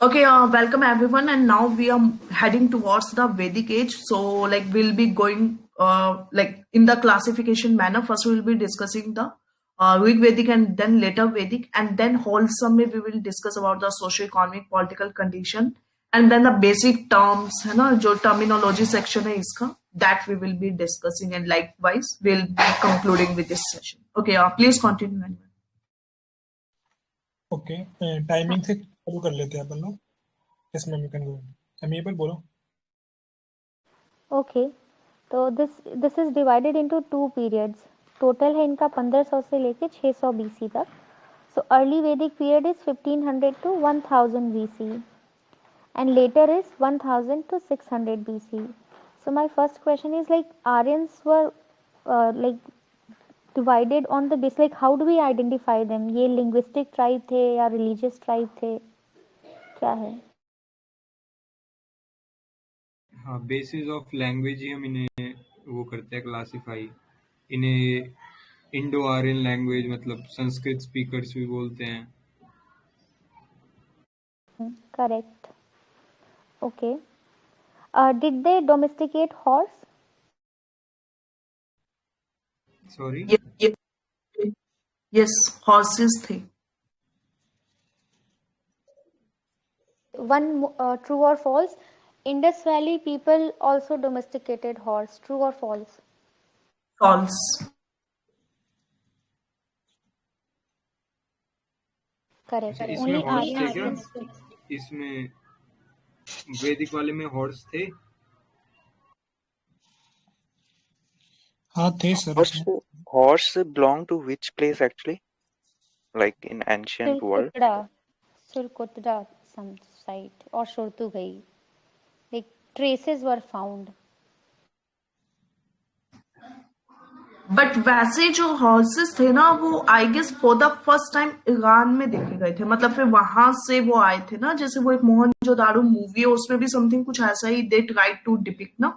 Okay, welcome everyone, and now we are heading towards the Vedic age. So, like, we'll be going like in the classification manner. First, we'll be discussing the Rig Vedic, and then later Vedic, and then wholesome we will discuss about the socio-economic political condition, and then the basic terms, है ना, जो terminology section है इसका, that we will be discussing, and likewise we'll be concluding with this session. Okay, please continue. Anyway. Okay timing से शुरू कर लेते हैं अपन लोग. Yes ma'am, you can go. अमीबल बोलो. ओके, तो this is divided into 2 periods. Total है इनका 1500 से लेके 600 बीसी तक. So early Vedic period is 1500 to 1000 BC and later is 1000 to 600 BC. So my first question is, like, Aryans were like divided on the basis, like, how do we identify them? ये linguistic tribe थे या religious tribe थे, क्या है? हाँ, basis of language ही हम इन्हें वो करते हैं क्लासिफाई. इन्हें इंडो आर्यन लैंग्वेज मतलब संस्कृत स्पीकर्स भी बोलते हैं. Correct. Okay. Did they domesticate horse? Sorry. Yes, horses थे. One true or false? Indus Valley people also domesticated horse. True or false? False. Correct. इसमें Only हॉर्स थे Aryan. क्या? इसमें वैदिक वाले में हॉर्स थे. हाँ थे sir. Horse belong to which place actually? Like in ancient world? Surkotra, some site, or Shortugai. Like traces were found. But वैसे जो हॉर्सेस थे ना, वो I guess for the first time Iran में देखे गए थे. मतलब फिर वहां से वो आए थे ना, जैसे वो एक मोहनजोदाड़ो मूवी है, उसमें भी समथिंग कुछ ऐसा ही दे ट्राई टू डिपिक्ट ना,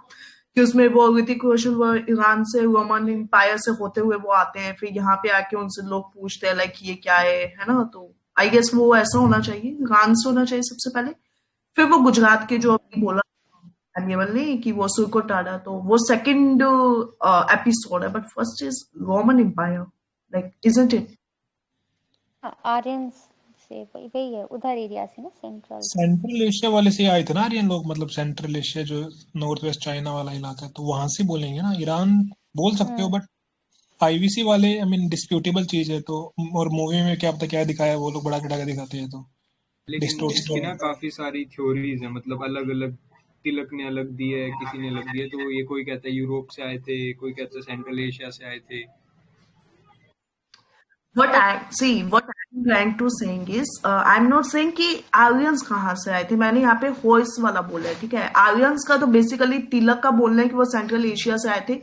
कि उसमें वो ऋतिक रोशन वो ईरान से रोमन एम्पायर से होते हुए वो आते हैं, फिर यहाँ पे आके उनसे लोग पूछते हैं लाइक ये क्या है ना. तो आई गेस वो ऐसा होना चाहिए, ईरान से होना चाहिए सबसे पहले, फिर वो गुजरात के जो अभी बोला एनिमल नहीं कि वो सुरकोटाडा, तो वो सेकंड एपिसोड है, but first is Roman empire, like isn't it? Aryans से वही है, उधर एरिया से ना, सेंट्रल एशिया वाले से आए थे ना आर्यन लोग. मतलब सेंट्रल एशिया जो नॉर्थ वेस्ट चाइना वाला इलाका है, तो वहां से बोलेंगे ना. ईरान बोल सकते हो, बट आईवीसी वाले आई मीन डिस्प्यूटेबल चीज है. तो और मूवी में क्या पता क्या दिखाया, वो लोग बड़ा चढ़ा दिखाते हैं. तो लेकिन इसकी ना काफी सारी थ्योरीज है, मतलब अलग अलग. तिलक ने अलग दी है, किसी ने अलग दिया. तो ये कोई कहता है यूरोप से आए थे, कोई कहता है सेंट्रल एशिया से आए थे. What I'm trying to saying is, I'm not saying कि आर्यंस कहाँ से आए थे. मैंने यहाँ पे हॉर्स वाला बोला है, ठीक है. आर्यंस का तो बेसिकली तिलक का बोलना है कि वो सेंट्रल एशिया से आए थे,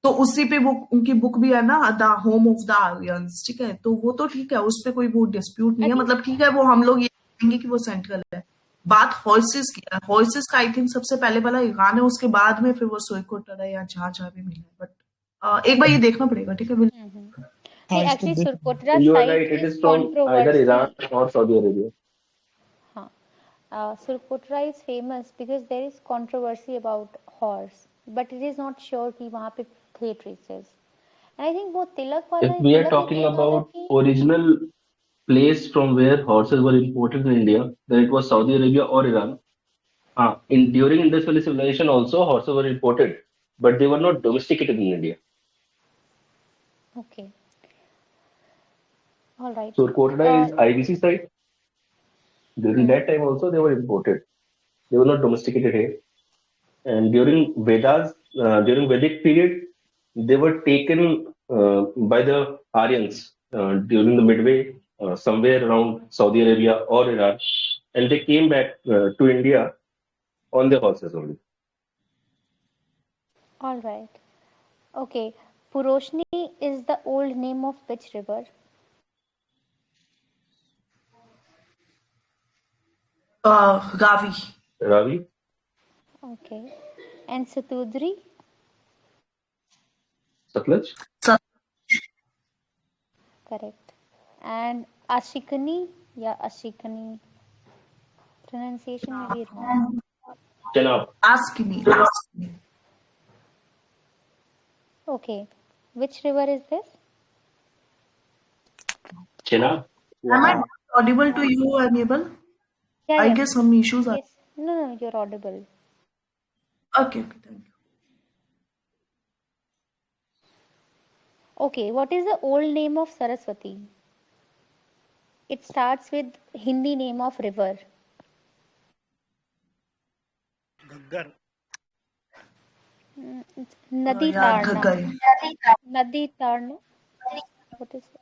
तो उसी पे वो उनकी बुक भी है ना, the home of the Aryans, ठीक है. तो वो तो ठीक है, उस पे कोई वो डिस्प्यूट नहीं है. मतलब ठीक है, वो हम लोग ये कहेंगे कि वो सेंट्रल है. बात हॉर्सेस की है. हॉर्सेस का आई थिंक सबसे पहले वाला ईरान है, उसके बाद में फिर वो सुरकोटरा है या जहाँ जहाँ भी मिला है. बट एक बार ये देखना पड़ेगा, ठीक है. Actually, Surkotra You are site right. It is is from either controversial. Iran or Saudi Arabia. Surkotra is famous because there is controversy about horse, but it is not sure कि वहाँ पे थे traces. And I think वो तिलक वाला. If we are talking about original place from where horses were imported in India, then it was Saudi Arabia or Iran. During Indus Valley Civilization also horses were imported, but they were not domesticated in India. Okay. All right. So Kotra is IBC site. During that time also they were imported. They were not domesticated here. And during during Vedic period, they were taken by the Aryans during the midway, somewhere around Saudi Arabia or Iran, and they came back to India on their horses only. All right. Okay. Puroshni is the old name of which river? Ravi. Ravi. Okay. And Satudri? Satluj. Correct. And Ashikani? Yeah, Ashikani pronunciation may be wrong. Chenab. ask me. Okay, which river is this? Chenab. Am I audible to you, Enable? Yeah, I yeah. guess some issues are. Yes. No, you're audible. Okay, thank you. Okay, what is the old name of Saraswati? It starts with Hindi name of river. Gaggar. It's Nadi Yeah, Tarna. Ghaggar. Nadi Tarna. What is it?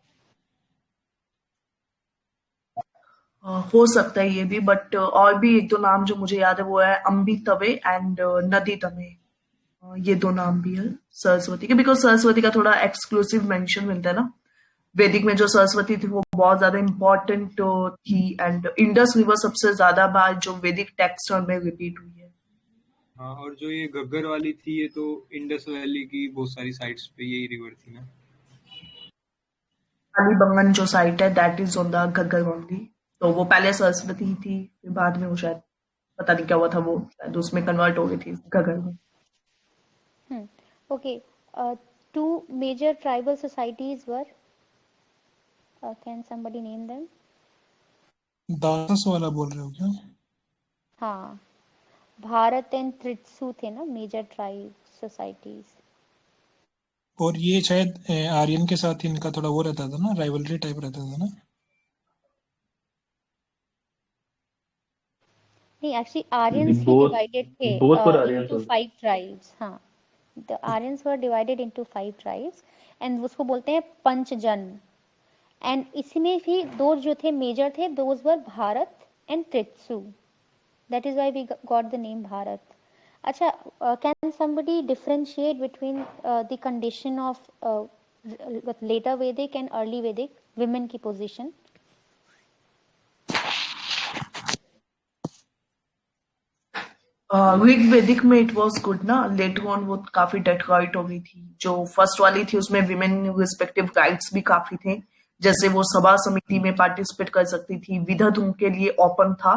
हो सकता है ये भी, but और भी एक दो नाम जो मुझे याद है वो है अम्बी तवे एंड नदी तमे। ये दो नाम भी है सरस्वती के, बिकॉज सरस्वती का थोड़ा एक्सक्लूसिव मेंशन मिलता है ना। वैदिक में जो सरस्वती थी वो बहुत ज्यादा इंपॉर्टेंट थी, एंड इंडस रिवर सबसे ज्यादा बार जो वैदिक टेक्स्ट में रिपीट हुई है। हाँ, और जो ये घग्गर वाली थी ये तो इंडस वैली की बहुत सारी साइट्स पे यही रिवर थी ना। कालीबंगन जो साइट है that is on the Ghaggar only, तो वो पहले सरस्वती थी, फिर बाद में वो शायद पता नहीं क्या हुआ था, वो शायद उसमें कन्वर्ट हो गई थी घग्गर में। Okay. Two major tribal societies were. Can somebody name them? दास वाला बोल रहे हो क्या? हाँ, भारत एंड त्रित्सु थे ना मेजर ट्राइब सोसाइटीज। और ये शायद आर्यन के साथ इनका थोड़ा वो रहता था ना, राइवलरी टाइप रहता था ना। नहीं, एक्चुअली आर्यंस ही Both डिवाइडेड थे were Aryans इनटू also. 5 ट्राइब्स। हाँ, the Aryans were divided into 5 tribes and उसको बोलते हैं पंचजन। एंड इसमें भी दो जो थे मेजर थे, those were Bharat and Tritsu. That is why we got the name Bharat. अच्छा, can somebody differentiate between the condition of later Vedic and early Vedic women की position? ऋग वैदिक में इट वाज गुड ना, लेटर ऑन वो काफी डेट्रॉइट हो गई थी। जो फर्स्ट वाली थी उसमें विमेन रिस्पेक्टिव राइट्स भी काफी थे, जैसे वो सभा समिति में पार्टिसिपेट कर सकती थी, विधत उनके लिए ओपन था।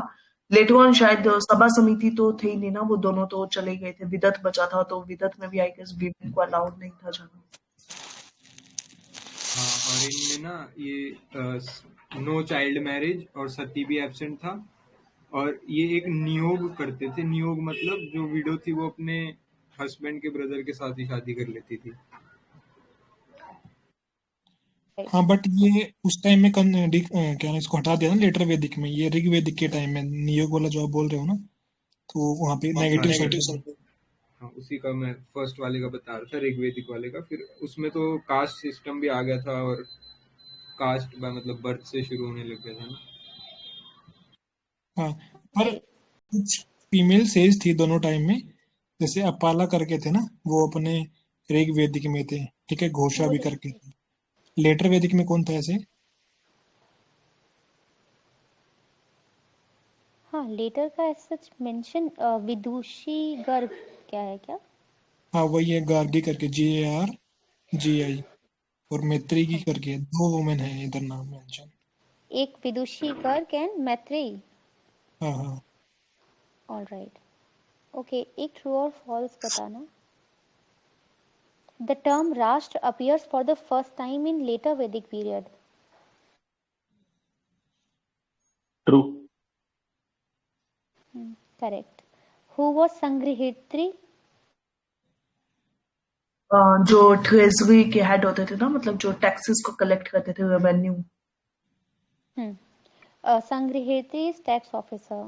लेटर ऑन शायद सभा समिति तो थे ही नहीं ना, वो दोनों तो चले गए थे, विधत बचा था, तो विधत में भी आई गेस विमेन को अलाउड नहीं था जाना। हाँ, और इनमें ना ये नो चाइल्ड मैरिज और सती भी एब्सेंट था। और ये एक नियोग करते थे। नियोग मतलब जो विडो थी वो अपने हस्बैंड के ब्रदर के साथ ही शादी कर लेती थी। हाँ, बट ये उस टाइम में क्या ना, इसको हटा दिया ना लेटर वैदिक में। ये ऋग वैदिक के टाइम में नियोग वाला जो आप बोल रहे हो ना, तो वहाँ पे नेगेटिव साइड। हाँ, उसी का मैं फर्स्ट वाले का बता रहा था, ऋग्वेदिक वाले का। फिर उसमें तो कास्ट सिस्टम भी आ गया था और कास्ट मतलब बर्थ से शुरू होने लग गया था ना। हाँ, पर कुछ फीमेल सेज थी दोनों टाइम में, जैसे अपाला करके थे ना, वो अपने ऋग वैदिक में थे, ठीक है, घोषा भी करके थे। लेटर वैदिक में कौन था ऐसे? हाँ, लेटर का सच मेंशन विदुषी गर्ग क्या है क्या? हाँ, वही है, गार्गी करके, GARGI, और मैत्री की करके, दो वुमेन है इधर नाम मेंशन। एक विदुषी गर्ग एंड मैत्रेयी। हाँ हाँ। Alright, okay. एक ट्रू और फॉल्स बताना। The term Rashtra appears for the first time in later Vedic period. True. Correct. Who was Sangrihitri? जो ट्रेजरी के हेड होते थे ना, मतलब जो टैक्सेस को कलेक्ट करते थे, revenue. Sangrihitri is tax officer.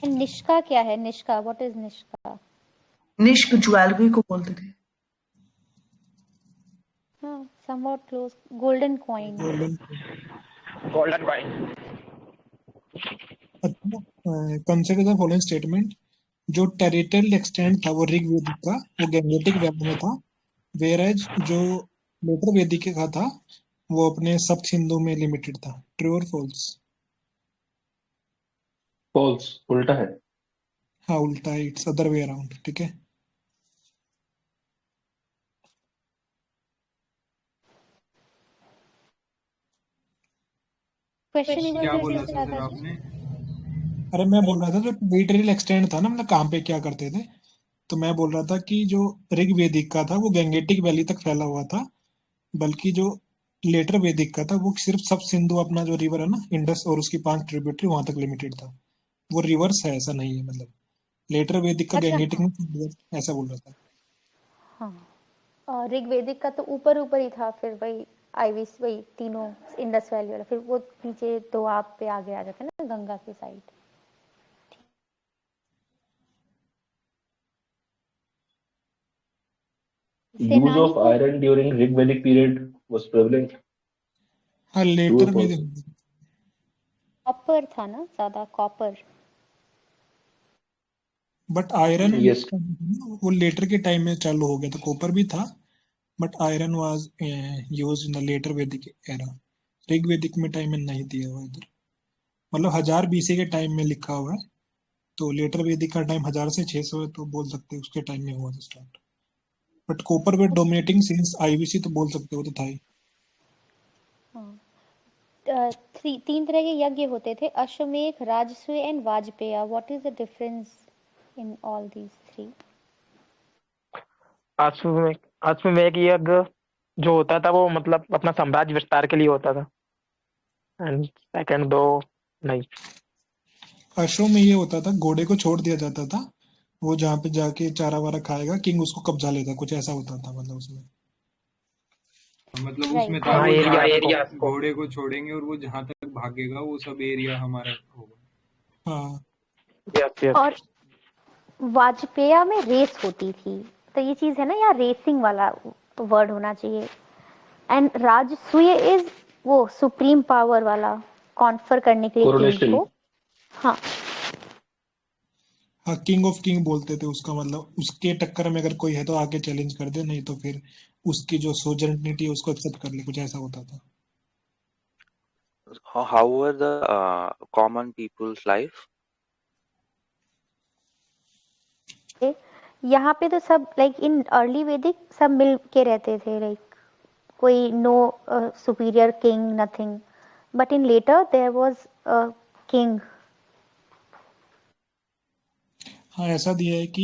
And Nishka क्या है? Nishka, what is Nishka? Nishka jewellery को बोलते थे। हाँ, somewhat close. Golden coin. Golden coin. Consider the following statement. जो टेरिटोरियल एक्सटेंट था वो ऋग वैदिक का, वो गैंगेटिक वैली में था, वेराज जो लेटर वैदिक का था वो अपने सप्त सिंधु में लिमिटेड था। ट्रू और फॉल्स? False. उल्टा है। हाँ, उल्टा है, इट्स अदर वे अराउंड, ठीक है। क्वेश्चन एक क्या बार बोला रिपीट था करा सर था आपने? अरे मैं बोल रहा था जो टेरिटोरियल एक्सटेंड था ना, मतलब कहाँ पे क्या करते थे, तो मैं बोल रहा था कि जो ऋग्वेदिक का था वो गंगेटिक वैली तक फैला हुआ था, बल्कि जो लेटर वैदिक का था वो सिर्फ सब सिंधु अपना जो रिवर है ना इंडस और उसकी 5 ट्रिब्यूटरी वहां तक लिमिटेड था। वो रिवर्स है, ऐसा नहीं है, मतलब लेटर वैदिक का अच्छा गंगेटिक हाँ में ऐसा बोल रहा था। हाँ और ऋग्वेदिक का तो ऊपर ऊपर ही था, फिर वही आईविस वही तीनों इंडस वैली वाला, फिर वो नीचे दोआब पे आगे आ जाते हैं ना गंगा के साइड। Use सेनानी of को iron during Rig Vedic period was prevalent. हाँ True लेटर or में false? कॉपर था ना ज्यादा, कॉपर। But iron Yes. वो लेटर के टाइम में चालू हो गया था, कॉपर भी था, but iron was used in the later Vedic era. Rig Vedic में टाइम में नहीं दिया हुआ इधर, मतलब 1000 बीसी के टाइम में लिखा हुआ है, तो लेटर वैदिक का टाइम 1000 से 600 है, तो बोल सकते हैं उसके टाइम में हुआ था start. But copper wet dominating since IVC तो बोल सकते हो, तो था ही। हाँ तीन तरह के यज्ञ होते थे, Ashvamedha, Rajasuya and Vajapeya. What is the difference in all these three? Ashvamedha Ashvamedha यज्ञ जो होता था वो मतलब अपना साम्राज्य विस्तार के लिए होता था, एंड सेकंड दो नहीं। अश्व में ये होता था, घोड़े को छोड़ दिया जाता था, वो जहाँ पे जाके चारा वारा खाएगा किंग उसको कब्जा लेता, कुछ ऐसा होता था, मतलब उसमें। मतलब उसमें राइट था हाँ वो राइट। जहाँ एरिया तक घोड़े को छोड़ेंगे और वो जहाँ तक भागेगा वो सब एरिया हमारा होगा। हाँ यस यस। और वाजपेय में रेस होती थी, तो ये चीज है ना, या रेसिंग वाला वर्ड होना चाहिए। एंड राजसूय इज वो सुप्रीम पावर वाला, कॉन्फर करने के लिए किंग Coronation. को। हाँ हाँ, किंग ऑफ किंग बोलते थे उसका, मतलब उसके टक्कर में अगर कोई है तो आके चैलेंज कर दे, नहीं तो फिर उसकी जो सोजर्निटी है उसको एक्सेप्ट कर ले, कुछ ऐसा होता था। How were the common people's life? यहाँ पे तो सब लाइक इन अर्ली वैदिक सब मिल के रहते थे, लाइक कोई no superior king nothing, but in later there was a king. हाँ, ऐसा दिया है कि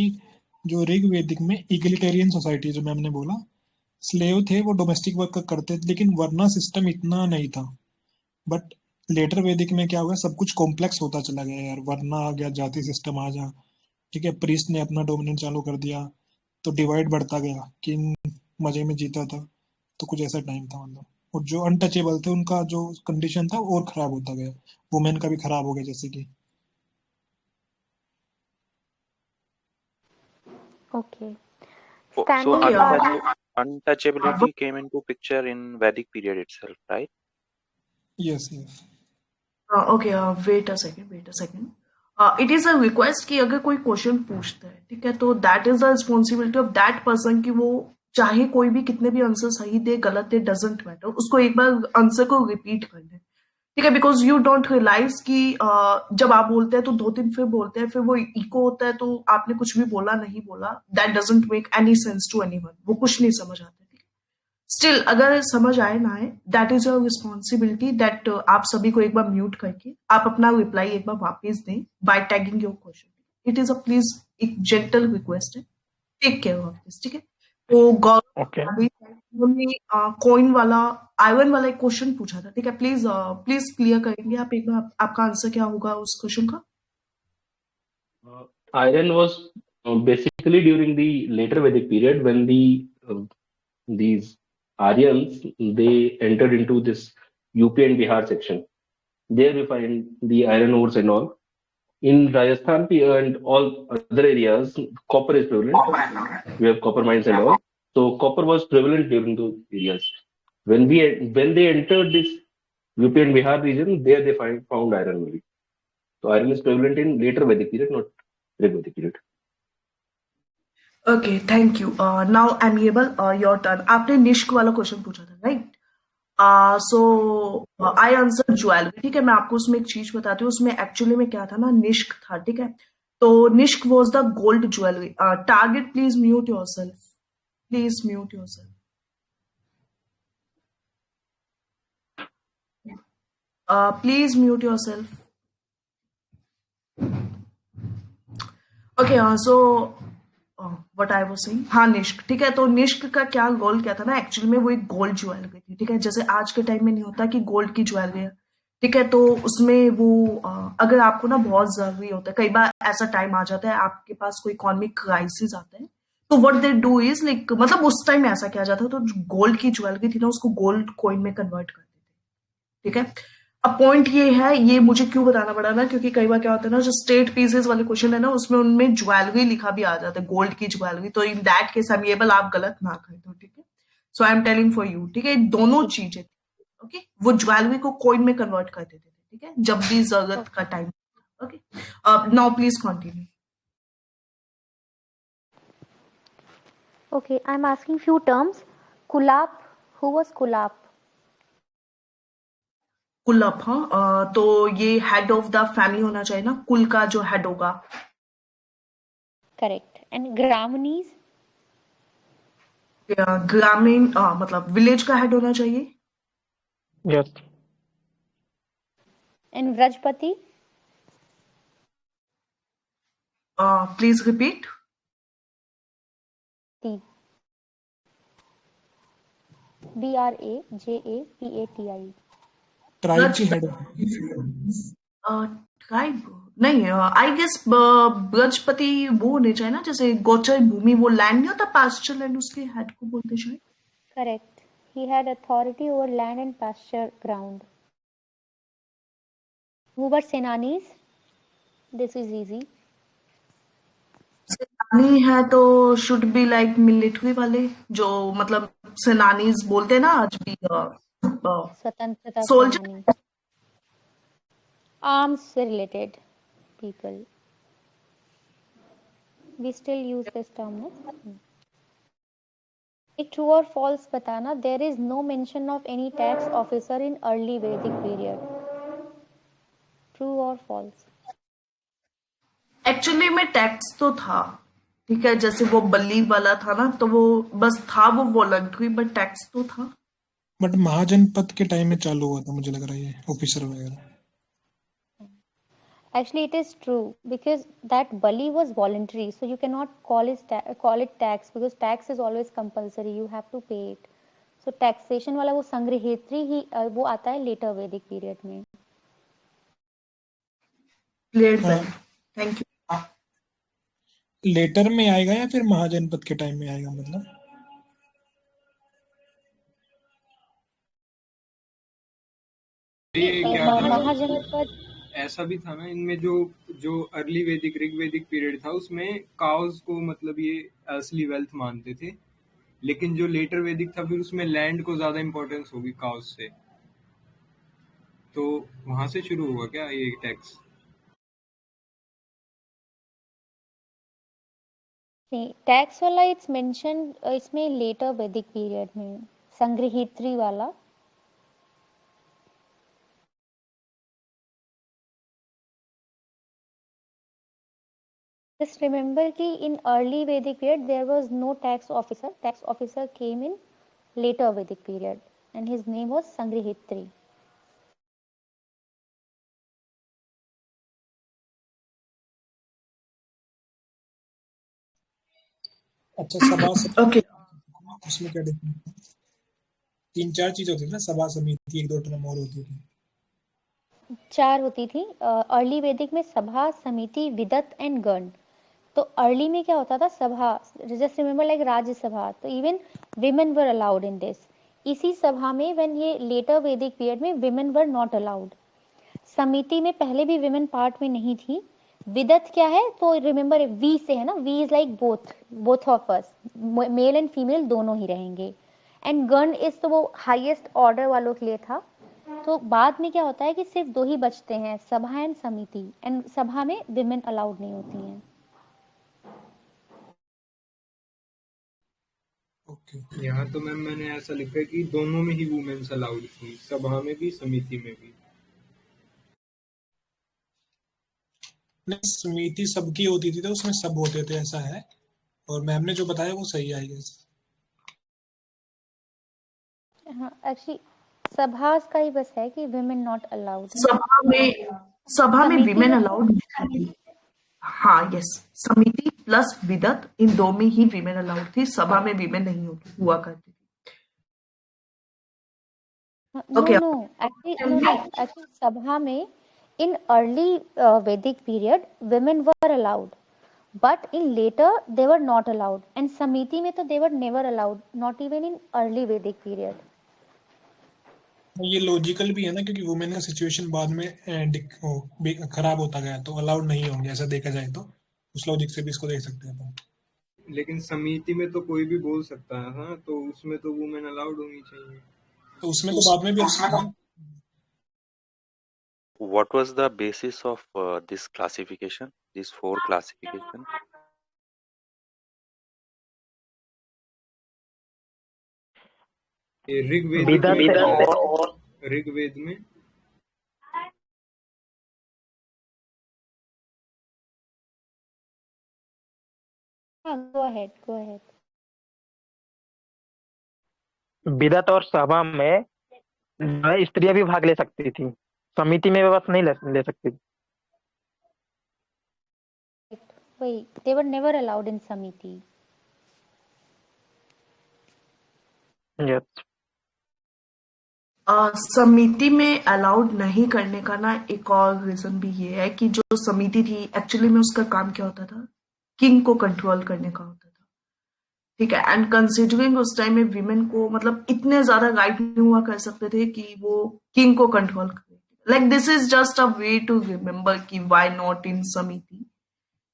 जो ऋग वैदिक में इक्वलिटेरियन सोसाइटी, जो मैम ने बोला, स्लेव थे वो डोमेस्टिक वर्क करते थे, लेकिन वर्ना सिस्टम इतना नहीं था। बट लेटर वैदिक में क्या हुआ, सब कुछ कॉम्प्लेक्स होता चला गया यार, वरना आ गया, जाति सिस्टम आ जा, ठीक है, प्रीस्ट ने अपना डोमिनेंस चालू कर दिया, तो डिवाइड बढ़ता गया, किंग मजे में जीता था, तो कुछ ऐसा टाइम था, मतलब। और जो अनटचेबल थे उनका जो कंडीशन था और खराब होता गया, वुमेन का भी खराब हो गया, जैसे कि। Okay So standing Okay, army. untouchability came into picture in Vedic period itself, right? Yes yes. Okay wait a second, wait a second. It is a request कि अगर कोई क्वेश्चन पूछता है, ठीक है, तो that is the responsibility of that person कि वो चाहे कोई भी कितने भी आंसर सही दे गलत दे, डजेंट मैटर, उसको एक बार आंसर को रिपीट कर ले, ठीक है, बिकॉज यू डोंट रियलाइज कि जब आप बोलते हैं तो दो तीन फिर बोलते हैं, फिर वो इको होता है, तो आपने कुछ भी बोला नहीं बोला, that doesn't make any sense to anyone, वो कुछ नहीं समझ आता। स्टिल अगर समझ आए ना आए, that is your responsibility, that आप सभी को एक बार म्यूट करके आप अपना रिप्लाई एक बार वापस दें by tagging your question. It is a please एक जेंटल रिक्वेस्ट है, टेक केयर ऑफ दिस, ठीक है। तो गौरव ओके अभी उन्होंने कॉइन वाला, आयरन वाला एक क्वेश्चन पूछा था, ठीक है, प्लीज प्लीज क्लियर करेंगे आप एक बार, आपका आंसर क्या होगा उस क्वेश्चन का? Iron was basically during the later Vedic period when these Aryans they entered into this UP and Bihar section. There we find the iron ores and all. In Rajasthan and all other areas, copper is prevalent. We have copper mines and all. So copper was prevalent during those areas. When they entered this UP and Bihar region, there they found iron only. So iron is prevalent in later Vedic period, not Rig Vedic period. Okay thank you. Now amiable your turn. आपने निष्क वाला question पूछा था, right? So I answer jewellery, ठीक है। मैं आपको उसमें एक चीज बताती हूँ, उसमें एक्चुअली में क्या था ना, निष्क था, ठीक है। तो Nishka was the gold jewellery. Target please mute yourself, please mute yourself. Please mute yourself. Okay, so what I was saying, हाँ निष्क, ठीक है। तो निष्क का क्या गोल क्या था ना, एक्चुअली में वो एक गोल्ड ज्वेलरी थी, ठीक है। जैसे आज के टाइम में नहीं होता कि गोल्ड की ज्वेलरी है, ठीक है। तो उसमें वो अगर आपको ना बहुत जरूरी होता है, कई बार ऐसा टाइम आ जाता है आपके पास कोई इकोनॉमिक क्राइसिस आता है, तो what they do is like, मतलब उस टाइम ऐसा किया जाता है, तो गोल्ड की ज्वेलरी थी ना उसको गोल्ड कॉइन में कन्वर्ट करते थे, ठीक है। अब पॉइंट ये है, ये मुझे क्यों बताना पड़ा ना, क्योंकि कई बार क्या होता है ना, जो स्टेट पीसेस वाले क्वेश्चन है ना, उसमें उनमें ज्वेलरी लिखा भी आ जाता है, गोल्ड की ज्वेलरी। तो इन दैट केस अमिएबल आप गलत ना कर दो, ठीक है। So I am telling for you, ठीक है, दोनों चीजें, ओके। वो ज्वेलरी को कॉइन में कन्वर्ट कर देते थे, ठीक है, जब भी जरूरत का time, okay. Now please continue. Okay, I'm asking few terms. Kulap, who was Kulap? कुलअप, हाँ, तो ये हेड ऑफ द फैमिली होना चाहिए ना, कुल का जो हेड होगा। Correct. And Gramanies? ग्रामीण, मतलब विलेज का हेड होना चाहिए। Yes. And Vrajpati? Please repeat. T. Brajapati. Tribe की हेड ट्राइब नहीं, आई गेस बृहस्पति वो होने चाहिए ना, जैसे गोचर भूमि, वो लैंड नहीं होता, पास्चर लैंड, उसके हेड को बोलते शायद। Correct. He had authority over land and pasture ground. Who were Senanis? This is easy. सेनानी है तो शुड बी लाइक मिलिट्री वाले, जो मतलब सेनानीज बोलते हैं ना आज भी, स्वतंत्रता सोल्जर। सेनानी. Arms related people. We still use this term, no? एक true or false बताना. There is no mention of any tax officer in early Vedic period. True or false? Actually में टैक्स तो था, ठीक है, जैसे वो बल्ली वाला था ना, तो वो बस था, वो वॉलंटरी, बट टैक्स तो था। बट महाजनपद के टाइम में चालू हुआ था, मुझे लग रहा है ये ऑफिसर वगैरह। Actually, it is true because that bali was voluntary, so you cannot call it tax because tax is always compulsory. You have to pay it. So taxation वाला वो संग्रहेत्री ही वो आता है later Vedic period में. Clear हाँ, well, thank you. Letter में आएगा या फिर महाजनपद के टाइम में आएगा, मतलब ये क्या था, महाजनपद. ऐसा भी था ना इनमें, जो जो अर्ली वैदिक ऋग्वैदिक पीरियड था उसमें काउस को मतलब ये असली वेल्थ मानते थे, लेकिन जो लेटर वैदिक था फिर उसमें लैंड को ज्यादा इंपॉर्टेंस होगी काउस से, तो वहां से शुरू हुआ क्या ये टैक्स? नहीं, टैक्स वाला इट्स मेंशन इसमें लेटर वैदिक पीरियड में, संग्रहेत्री वाला. Just remember कि in early Vedic period there was no tax officer. Tax officer came in later Vedic period and his name was Sangrihitri. अच्छा सभा ओके, उसमें क्या डिफरेंस? 3-4 चीज होती थी ना, सभा समिति, 1-2 टर्म और होती थी। 4 होती थी. अर्ली वैदिक में सभा, समिति, विदत एंड गण. तो अर्ली में क्या होता था, सभा, जस्ट रिमेम्बर लाइक राज्यसभा, तो even women were allowed in this. इसी सभा में व्हेन ये लेटर वैदिक पीरियड में विमेन वर नॉट अलाउड. समिति में पहले भी विमेन पार्ट में नहीं थी. विदत क्या है, तो रिमेम्बर वी से है ना, we is like both of us, male and female दोनों ही रहेंगे. एंड गण इज तो वो हाईएस्ट ऑर्डर वालों के लिए था. तो बाद में क्या होता है कि सिर्फ 2 ही बचते हैं, सभा एंड समिति, एंड सभा में विमेन अलाउड नहीं होती हैं. ओके, यहाँ तो मैम मैंने ऐसा लिखा है कि दोनों में ही वुमेन्स अलाउड थी, सभा में भी समिति में भी। नहीं समिति सबकी होती थी तो उसमें सब होते थे, ऐसा है। और मैम ने जो बताया वो सही है, आई गेस। हाँ, एक्चुअली सभास का ही बस है कि women not allowed. सभा में समिति विमेन में अलाउड नहीं थी। हाँ, यस, समिति प्लस विदत इन दो में ही विमेन अलाउड थी, सभा में विमेन नहीं हुआ करती थी। no okay, no actually sabha में in early Vedic period women were allowed, but in later they were not allowed, and samiti में तो they were never allowed, not even in early Vedic period. ये logical भी है ना, क्योंकि women का situation बाद में खराब होता गया तो अलाउड नहीं होंगे, ऐसा देखा जाए तो उस लॉजिक से भी इसको देख सकते हैं अपन। लेकिन समिति में तो कोई भी बोल सकता है, हाँ, तो उसमें तो वुमेन अलाउड होनी चाहिए। तो उसमें तो बाद में भी What was the basis of this classification, these 4 classification? ये ऋग्वेद विदत में और ऋग्वेद में go ahead. विदत और सभा में स्त्रियां भी भाग ले सकती थी, समिति में बस नहीं ले सकती थी। Wait, they were never allowed in samiti. Yes. समिति में अलाउड नहीं करने का ना एक और रीजन भी ये है कि जो समिति थी एक्चुअली में उसका काम क्या होता था, किंग को कंट्रोल करने का होता था, ठीक है। एंड कंसिडरिंग उस टाइम में विमेन को मतलब इतने ज्यादा राइट नहीं हुआ कर सकते थे कि वो किंग को कंट्रोल करे। Like this is just a way to remember कि व्हाई नॉट इन समिति,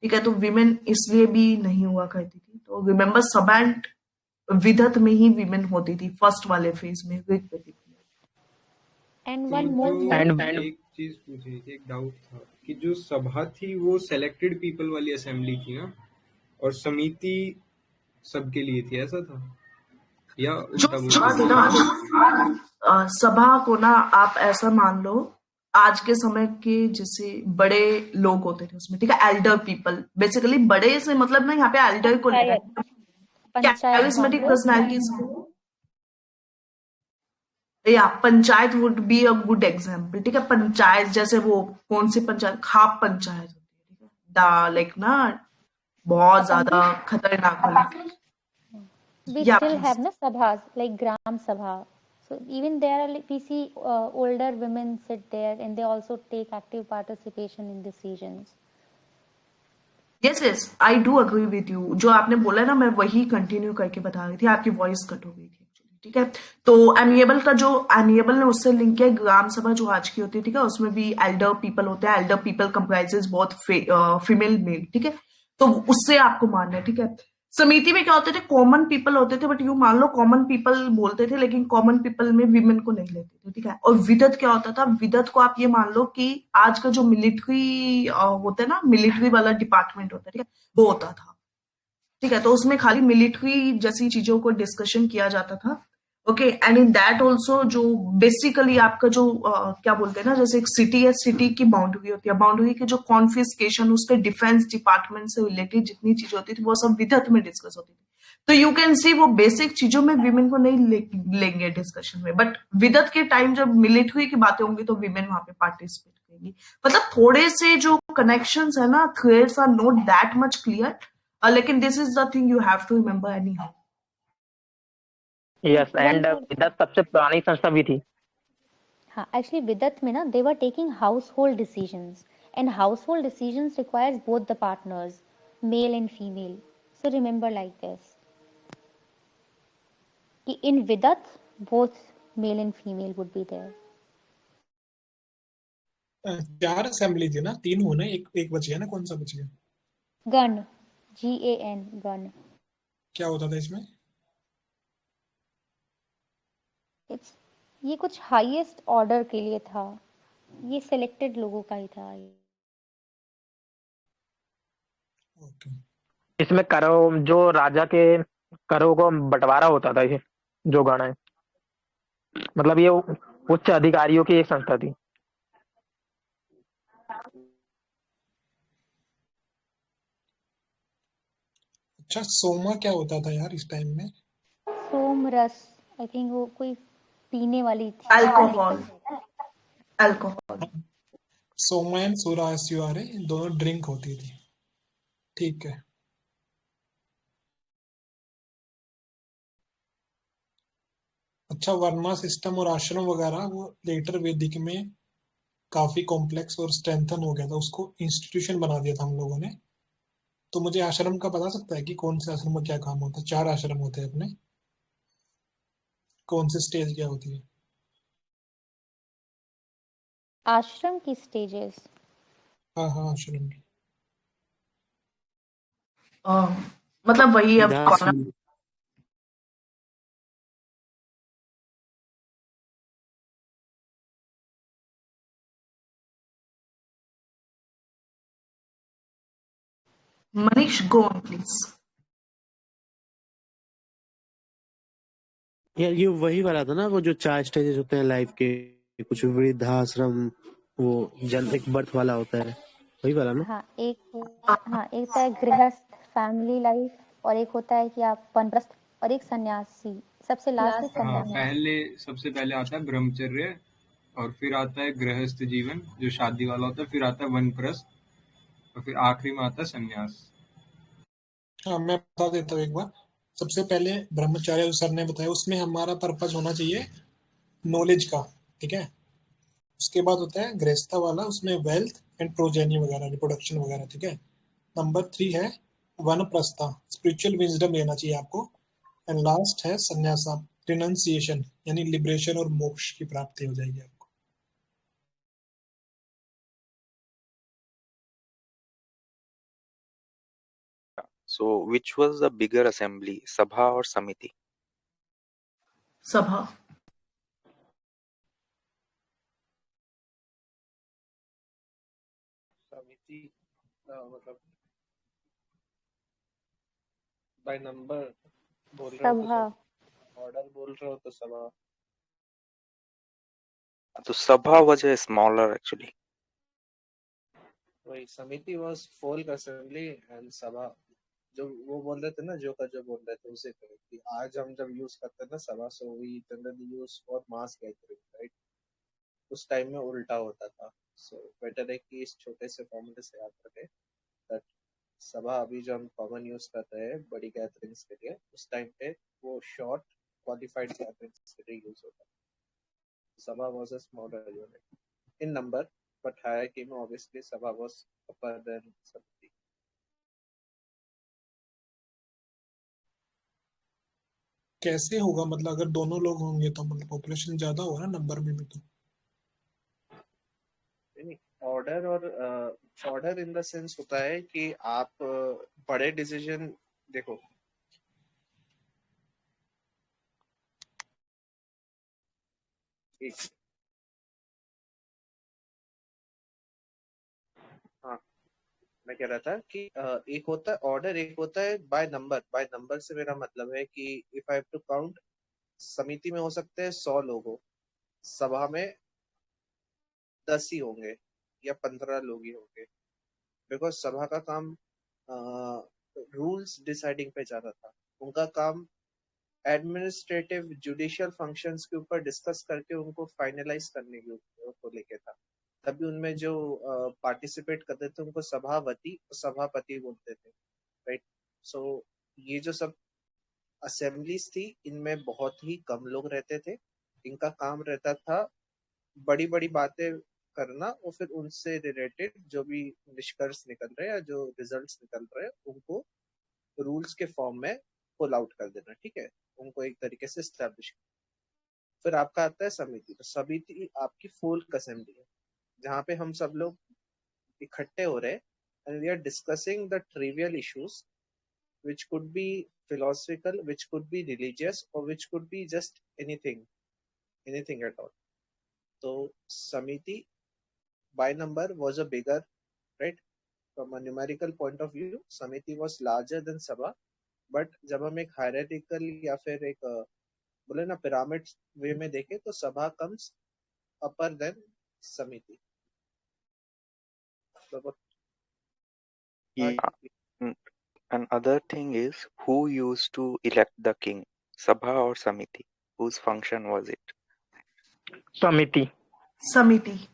ठीक है। तो विमेन इसलिए भी नहीं हुआ करती थी। तो रिमेम्बर सभा एंड विदत में ही विमेन होती थी फर्स्ट वाले फेज में, ऋग्वेदिक में। And तो one more जो thing, एक चीज पूछनी थी, एक डाउट था कि जो सभा थी वो सेलेक्टेड पीपल वाली असेंबली थी ना, और समिति सबके लिए थी, ऐसा था या जो उल्टा सभा थी ना, सभा को ना आप ऐसा मान लो आज के समय के जैसे बड़े लोग होते थे उसमें, ठीक है, एल्डर पीपल। बेसिकली बड़े से मतलब ना यहाँ पे एल्डर को लेना है, पंचायत मान कैरिस्मेटिक लो। पर्सनैलिटीज को, या panchayat would be a good example, ठीक है। पंचायत जैसे वो कौन सी पंचायत, खाप पंचायत होती है, ठीक है, लाइक ना बहुत ज्यादा खतरनाक वाली। We या still please, have na sabhas like gram sabha, so even there are like we see older women sit there and they also take active participation in decisions. Yes yes, I do agree with you. जो आपने बोला ना मैं वही continue करके बता रही थी, आपकी वॉइस कट हो गई थी एक्चुअली, ठीक है। तो एमिएबल का जो एमिएबल ने उससे लिंक किया, ग्राम सभा जो आज की होती है, ठीक है, उसमें भी एल्डर पीपल होते हैं। एल्डर पीपल कंप्राइजेस बहुत फीमेल मेल, ठीक है। तो उससे आपको मानना है, ठीक है। समिति में क्या होते थे, कॉमन पीपल होते थे, बट यू मान लो कॉमन पीपल बोलते थे लेकिन कॉमन पीपल में विमेन को नहीं लेते थे, ठीक है। और विदत क्या होता था, विदत को आप ये मान लो कि आज का जो मिलिट्री होता है ना, मिलिट्री वाला डिपार्टमेंट होता है, ठीक है, वो होता था, ठीक है। तो उसमें खाली मिलिट्री जैसी चीजों को डिस्कशन किया जाता था, okay. And in that also जो बेसिकली आपका जो क्या बोलते हैं ना, जैसे एक सिटी है, सिटी की बाउंड्री होती है, बाउंड्री की जो कॉन्फिस्केशन, उसके डिफेंस डिपार्टमेंट से रिलेटेड जितनी चीजें होती थी वो सब विदत में डिस्कस होती थी। तो यू कैन सी वो बेसिक चीजों में विमेन को नहीं लेंगे डिस्कशन में, बट विदत के टाइम जब मिलिट्री की बातें होंगी तो विमेन वहां पे पार्टिसिपेट करेंगी। मतलब थोड़े से जो कनेक्शंस है ना, threads are not that much clear, लेकिन this is the thing you have to remember any how. Yes, One and more विदत सबसे पुरानी संस्था भी थी। हाँ, actually विदत में ना they were taking household decisions, and household decisions requires both the partners, male and female. So remember like this कि in विदत both male and female would be there. 4 assembly थी ना, 3 हुए ना, एक बची है ना, कौन सा बच गया? गण, GAN, गण। क्या होता था इसमें? It's ये कुछ हाईएस्ट ऑर्डर के लिए था, ये सिलेक्टेड लोगों का ही था। ओके। इसमें करो जो राजा के करों को बंटवारा होता था, ये जो गण है, मतलब ये उच्च अधिकारियों की एक संस्था थी। अच्छा, सोमा क्या होता था यार इस टाइम में? सोमरस, आई थिंक वो कोई पीने वाली थी alcohol, alcohol. Soma and Sura SURA दोनों ड्रिंक होती थी। ठीक है। अच्छा, वर्णा सिस्टम और आश्रम वगैरह वो लेटर वैदिक में काफी कॉम्प्लेक्स और स्ट्रेंथन हो गया था, उसको इंस्टीट्यूशन बना दिया था हम लोगों ने। तो मुझे आश्रम का बता सकता है कि कौन से आश्रम में क्या काम होता है? 4 आश्रम होते हैं अपने, कौन से स्टेज क्या होती है? आश्रम की स्टेजेस। हाँ हाँ, आश्रम की। मतलब वही अब विधाश्रम। Manish, go on please. यार ये वही वाला था ना, वो जो 4 स्टेजेस होते हैं लाइफ के, कुछ वृद्धाश्रम, वो जन एक बर्थ वाला होता है, वही वाला ना? हाँ एक होता है गृहस्थ फैमिली लाइफ, और एक होता है कि आप वानप्रस्थ, और एक सन्यासी, सबसे लास्ट में हाँ, सन्यासी। सबसे पहले आता है ब्रह्मचर्य, और फिर आता है गृहस्थ जीवन जो शादी वाला होता है, फिर आता है वनप्रस्थ, और फिर आखिरी में आता है संन्यास। हाँ, मैं बता देता हूँ एक बार। सबसे पहले ब्रह्मचार्य जो सर ने बताया, उसमें हमारा पर्पज होना चाहिए नॉलेज का, ठीक है। उसके बाद होता है गृहस्था वाला, उसमें वेल्थ एंड प्रोजेनी वगैरह, रिप्रोडक्शन वगैरह, ठीक है। नंबर 3 है वनप्रस्था, स्पिरिचुअल विजडम लेना चाहिए आपको। एंड लास्ट है संन्यासा, रिनंसिएशन, यानी लिबरेशन और मोक्ष की प्राप्ति हो जाएगी आपको। So, which was the bigger assembly, Sabha or Samiti? सभा। समिति मतलब बाय नंबर बोल रहे हो तो सभा। ऑर्डर बोल रहे हो तो सभा। So, Sabha was a smaller actually. वही समिति वाज फोल्क असेंबली एंड सभा, जो वो बोल रहे थे ना, जो का जो बोल रहे थे उसे करें कि आज हम जब यूज करते हैं ना सभा, so we generally use for mass gathering, right? उस टाइम में उल्टा होता था। सो बेटर है कि इस छोटे से फॉर्मूले से याद रखें दैट सभा अभी जो हम कॉमन यूज कर रहे हैं बड़ी गैदरिंग्स के लिए, उस टाइम पे वो शॉर्ट क्वालिफाइड गैदरिंग्स के लिए यूज होता है। सभा was a smaller unit in number, but hierarchy में obviously Sabha was upper than Samiti. कैसे होगा? मतलब अगर दोनों लोग होंगे तो मतलब पॉपुलेशन ज्यादा होगा ना नंबर में भी तो। ऑर्डर और ऑर्डर इन द सेंस होता है कि आप बड़े डिसीजन देखो, एक हाँ मैं कह रहा था कि एक होता है ऑर्डर, एक होता है बाय नंबर। बाय नंबर से मेरा मतलब है कि if I have to count, समिति में हो सकते हैं 100 लोग हो, सभा में 10 ही होंगे या 15 लोग ही होंगे, बिकॉज सभा का काम रूल्स डिसाइडिंग पे ज्यादा था। उनका काम एडमिनिस्ट्रेटिव जुडिशियल फंक्शंस के ऊपर डिस्कस करके उनको फाइनलाइज करने के को लेके था। तभी उनमें जो पार्टिसिपेट करते थे उनको सभापति सभापति बोलते थे, राइट? सो ये जो सब असेंबलीज थी, इनमें बहुत ही कम लोग रहते थे। इनका काम रहता था बड़ी बड़ी बातें करना, और फिर उनसे रिलेटेड जो भी निष्कर्ष निकल रहे हैं या जो रिजल्ट्स निकल रहे हैं उनको रूल्स के फॉर्म में पुल आउट कर देना, ठीक है, उनको एक तरीके से स्टैब्लिश। फिर आपका आता है समिति। तो समिति आपकी फुल असेंबली है, जहाँ पे हम सब लोग इकट्ठे हो रहे हैं and we are discussing the trivial issues which could be philosophical, which could be religious, or which could be just anything at all. So samiti by number was a bigger, right? From a numerical point of view samiti was larger than sabha, but जब हम एक hierarchical या फिर एक बोले ना pyramid वे में देखें तो सभा comes upper than समिति। तो Yeah. Mm, Another thing is who used to elect the king, Sabha or Samiti? Whose function was it? समिति। Samiti.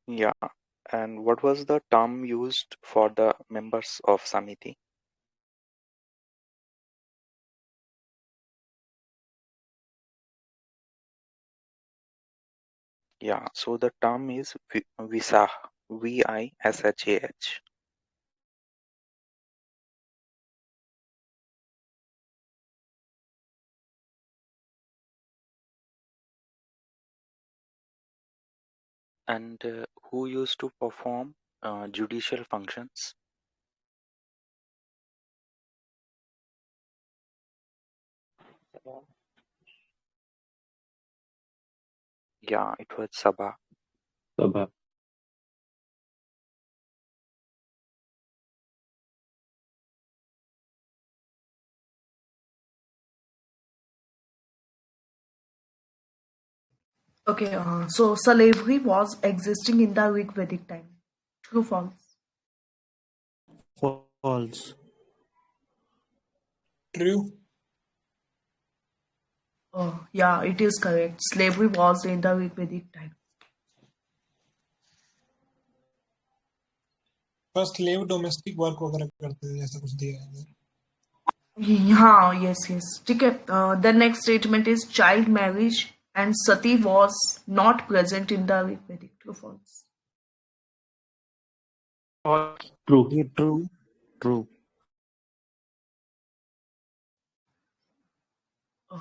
Yeah. And what was the term used for the members of Samiti? Yeah, so the term is Visah, Vishah. And who used to perform judicial functions? Yeah, it was Sabha. Sabha. Okay, so slavery was existing in the Rig Vedic time. True, false? False. True. Yeah, it is correct. Slavery was in the Rig Vedic time. First slave domestic work वगैरह करते थे, ऐसा कुछ दिया है। हाँ, yes. ठीक है. The next statement is child marriage and sati was not present in the Rig Vedic. True, false? True. ये true.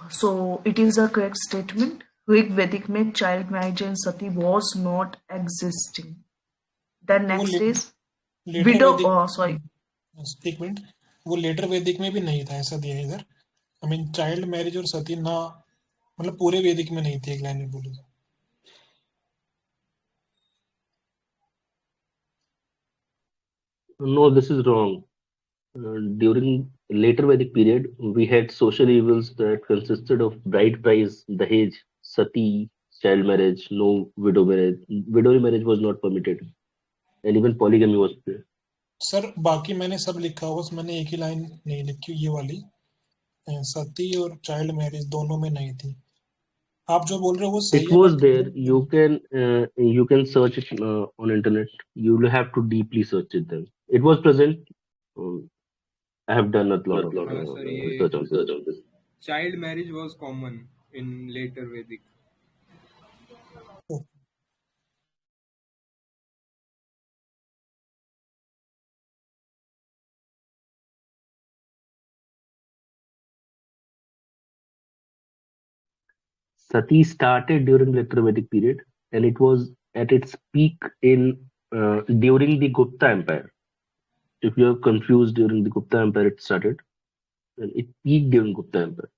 So it is a correct statement. Rig Vedic में child marriage and sati was not existing. Then वो next is letter widow. वैदिक, Sorry. एक minute, वो letter वैदिक में भी नहीं था, ऐसा दिया है इधर। आई मीन चाइल्ड मैरिज और सती ना, मतलब पूरे वैदिक में नहीं थी, एक लाइन में बोली तो। No, this is wrong. During later Vedic period, we had social evils that consisted of bride price, dahej, sati, child marriage, no widow marriage. Widow marriage was not permitted, and even polygamy was there. Sir बाकी मैंने सब लिखा हुआ, बस मैंने एक ही line नहीं लिखी, ये वाली सती और चाइल्ड मैरिज दोनों में नहीं थी। आप जो बोल रहे हो वो सही It है, was but there. You can search it on internet. You will have to deeply search it. Then it was present. I have done a lot of sir ये research on this. child marriage was common in later Vedic. Sati started during later Vedic period, and it was at its peak in during the Gupta Empire. If you are confused, during the Gupta Empire it started, and it peaked during Gupta Empire.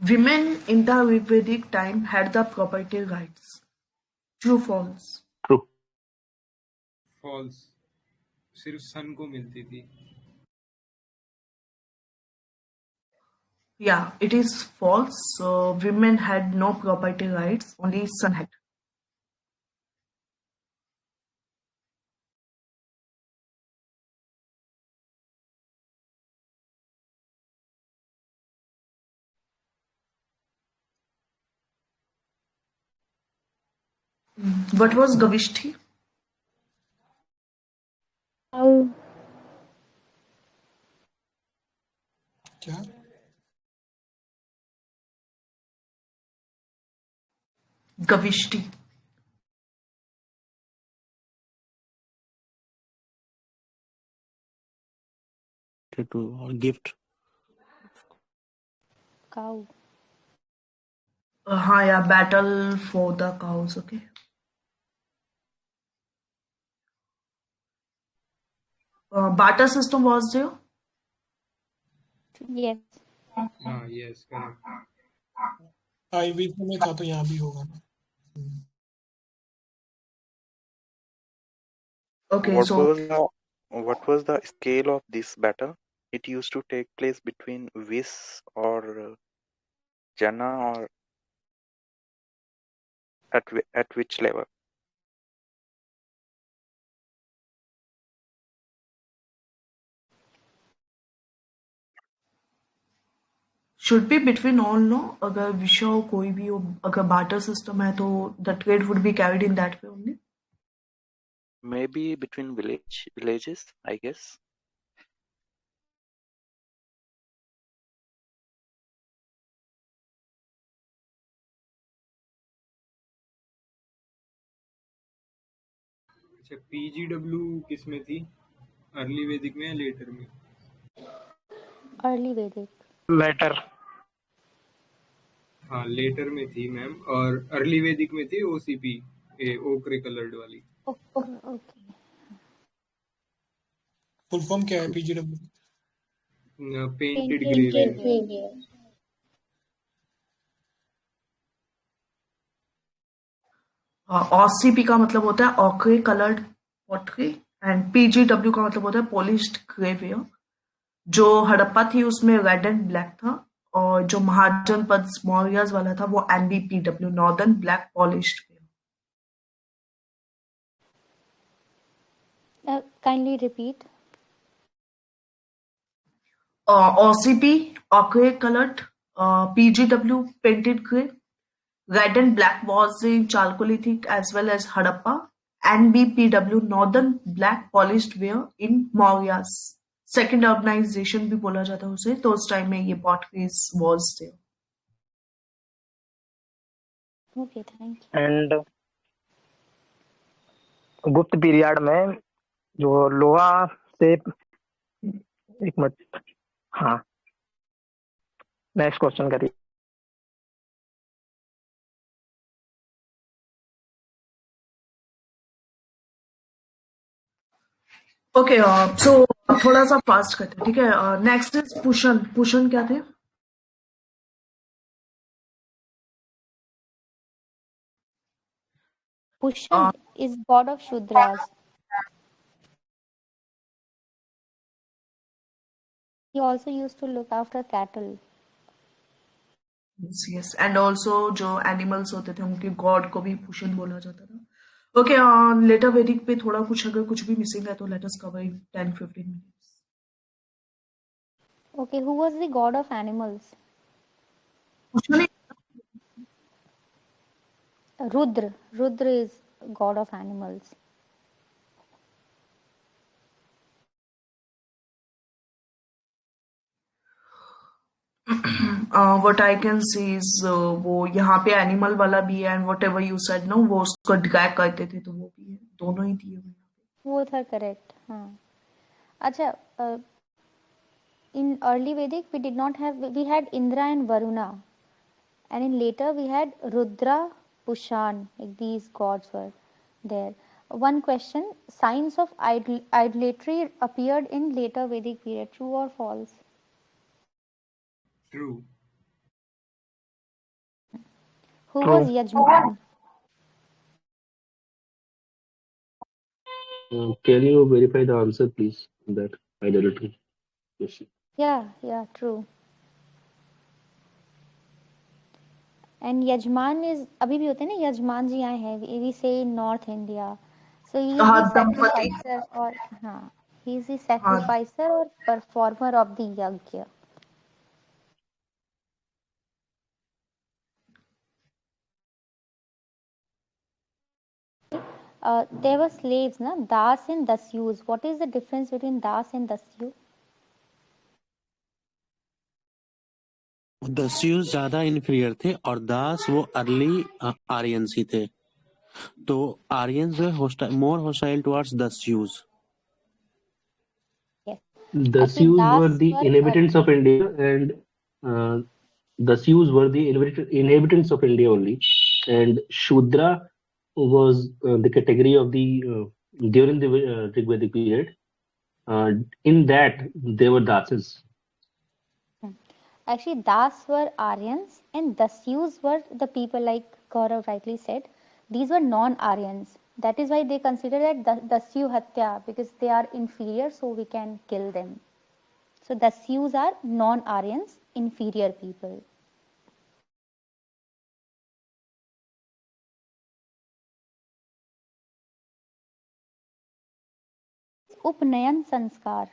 Women in the Rig Vedic time had the property rights. True, false? True. False. सिर्फ सन को मिलती थी. Yeah, it is false. Women had no property rights, only son had. What was Gavishti? क्या? Gavishti. or gift. Cow. हाँ, yeah, battle for the cows. Okay. Barter system was there. Yes. हाँ, yes, correct. IVC में था तो यहाँ भी होगा ना। Okay, what was the scale of this battle? It used to take place between Vis or Jana, or at which level? Should be between all know, अगर विषय हो कोई भी हो, अगर बार्टर सिस्टम है तो the trade would be carried in that way only. Maybe between villages, I guess. अच्छा, पीजीडब्ल्यू किस में थी, अर्ली वैदिक में या लेटर में? अर्ली वैदिक. लेटर. हाँ, लेटर में थी मैम, और अर्ली वैदिक में थी ओसीपी, ओक्रे कलर्ड वाली. ओके. फुल फॉर्म क्या है पीजीडब्ल्यू? Painted painted ग्रेवियर. ग्रेवियर. OCP का मतलब होता है ochre coloured pottery, and PGW का मतलब होता है पॉलिश्ड ग्रेवियर. जो हड़प्पा थी उसमें रेड एंड ब्लैक था, और जो महाजनपद मौर्यस वाला था वो NBPW, northern black polished. Kindly repeat. OCP ochre colored, PGW painted grey, red and black was in Chalcolithic as well as Harappa, NBPW northern black polished ware in Mauryas. Second urbanization भी बोला जाता है उसे, तो उस time में ये potteries was थे. Okay, thank you. एंड गुप्त पीरियड में जो लोहा से, एक मिनट, हाँ, नेक्स्ट क्वेश्चन करिए. ओके, सो थोड़ा सा फास्ट करते हैं, ठीक है. Next is पुशन. पुशन क्या थे? Pushan is god of Shudras. He also used to look after cattle. Yes, and also जो एनिमल्स होते थे उनके गॉड को भी पुशन बोला जाता था. ओके, लेटर वेदिक पे थोड़ा कुछ अगर कुछ भी मिसिंग है तो let us cover in 10-15 minutes. Okay, who was the god of animals? Pushan Rudra. Rudra is god of animals. What I can see is, वो यहाँ पे एनिमल वाला भी है, and whatever you said no, वो उसको ड्रैग करते थे तो वो भी है, दोनों ही दिए हुए. Both are correct. हाँ. अच्छा, in early Vedic we did not have, we had Indra and Varuna, and in later we had Rudra, Pushan, like these gods were there. One question, signs of idolatry appeared in later Vedic period, true or false? True. Who True. was Yajman? Can you verify the answer, please? That idolatry question. Yeah, true. And Yajman is, अभी भी होते हैं ना, यजमान जी आए हैं, we say in North India. So he is हाँ, the दंपति. sacrificer, और हाँ, he is the sacrificer और performer of the yajna. There were slaves, na, Das and Dasyus. What is the difference between Das and Dasyu? Dasyus ज्यादा inferior थे और दास वो early Aryans ही थे. तो Aryans more hostile towards Dasyus. Yes. The Actually, Sioux were Das the were inhabitants of India, and uh, the Sioux were the inhabitants of India only, and Shudra was the category of the during the Rigvedic period. In that, they were Dases. Actually, Das were Aryans and Dasyus were the people, like Gaurav rightly said. These were non-Aryans. That is why they consider it Dasyu Hatya, because they are inferior, so we can kill them. So Dasyus are non-Aryans, inferior people. उपनयन संस्कार.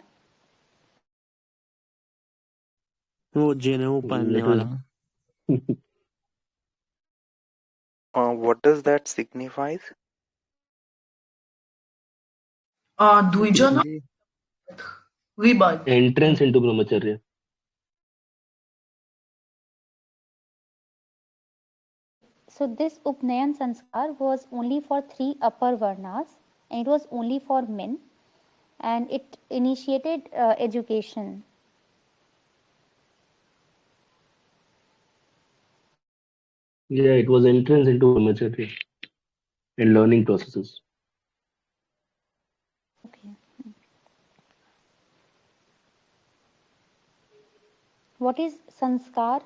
वो जेनेऊ पहनने It was वाला। What does that signifies? द्विजन ये rebirth. entrance into brahmacharya. So this Upnayan Sanskar was only for 3 upper varnas and it was only for men and it initiated education. Yeah, it was entrance into brahmacharya and learning processes. Okay. What is sanskar?